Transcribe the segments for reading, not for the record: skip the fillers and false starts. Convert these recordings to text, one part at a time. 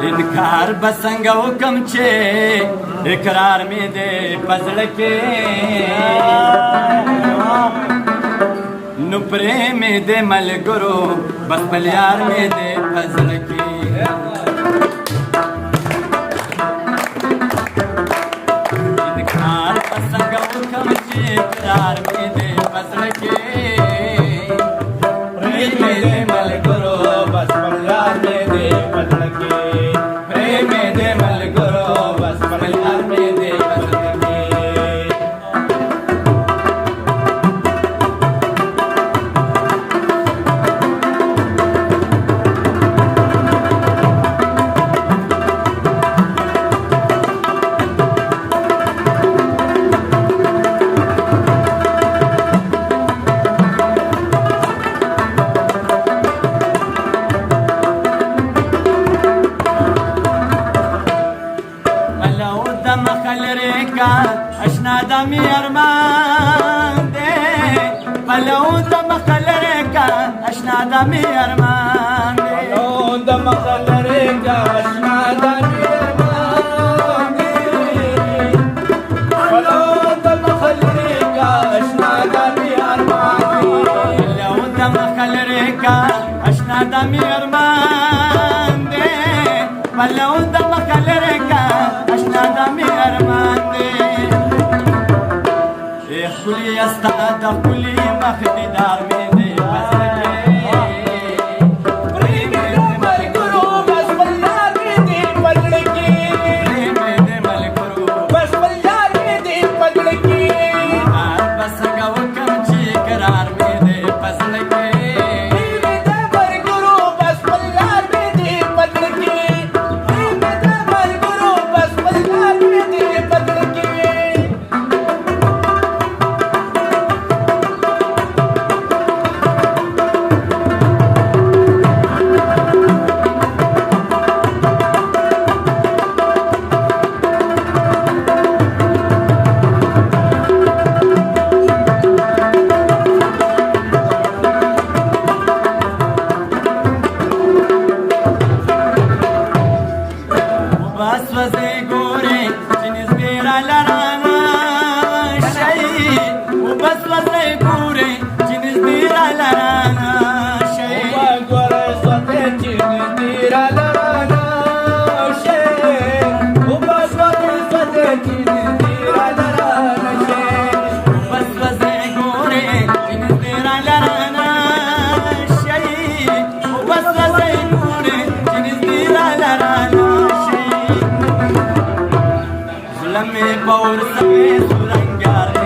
इनकार बसंग हुकम छे इकरार में दे पजल के नुपरे में दे मल गुरु बस बलियार में दे पजल के इनकार बसंग हुकम छे इकरार में दे पजल के में दे मल गुरु बस बलियार में दे पजल के अशना दमी अरमान दे पलो दम खलरे का अशना दमी अरमान दे पलो दम खलरे का अशना दमी अरमान दे पलो दम खलरे का अशना दमी अरमान दे पलो दम खलरे का अशना दमी अरमान दे पलो दम खलरे का अशना दमी अरमान दे कुली अस्ताद कुली मखददार में दे और समेत सुरंगार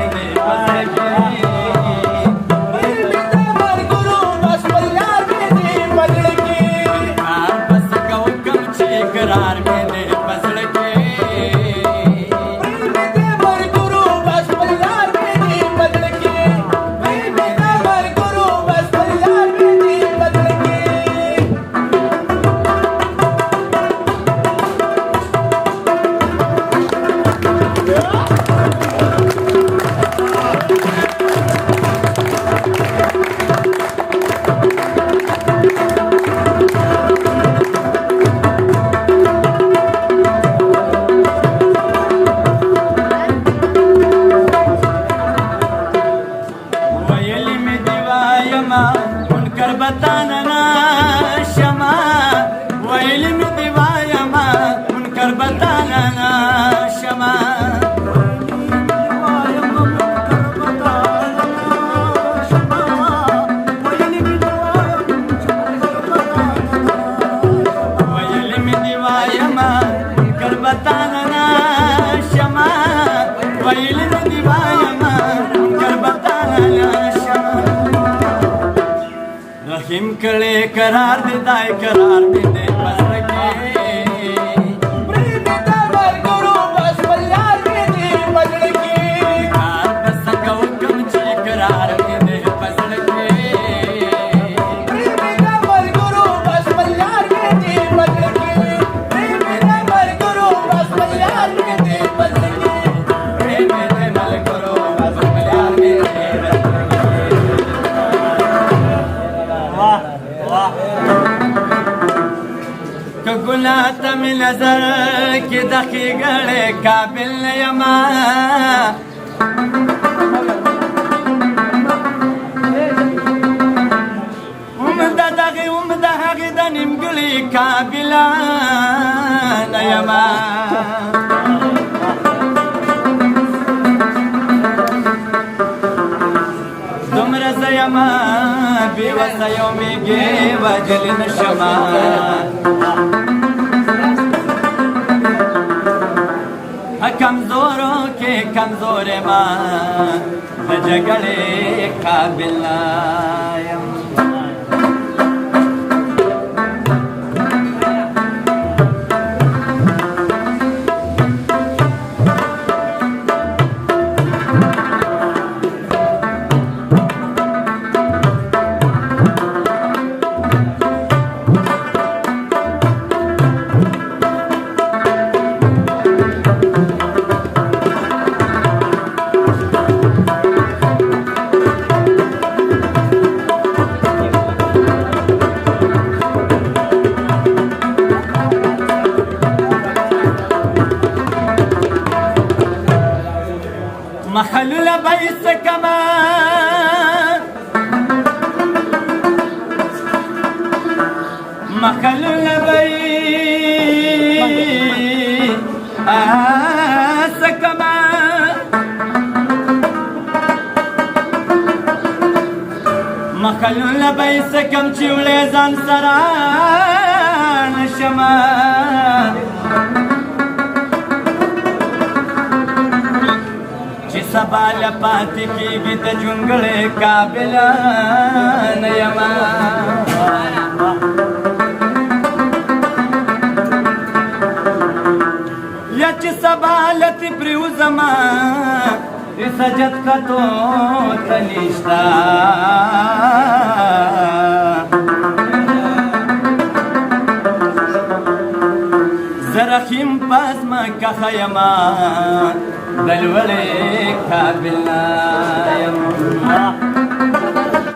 نا شما ویل ندی وایما کربتا شما رحیم کړي قرار دې دای قرار دې پسر کې گناہ می نظر کی دقی گڑے قابل یما امدہ دقی امدہ حقی دا نمگلی قابلان یما دمر زیما بیوس یومی گی وجل نشما کمزوروں کے کمزور ماں جگڑے قابل نایم مخلول بیس کما مخلول بیس کما مخلول بیس کم چیوڑے زن سران شما سبا لپاتی کیگی تا جنگلے قابلان یما یا چی سبا لتی پریو زمان سجد کتو تنیشتا زرخیم پاس مکا خیمان دلوڑے قابل نایم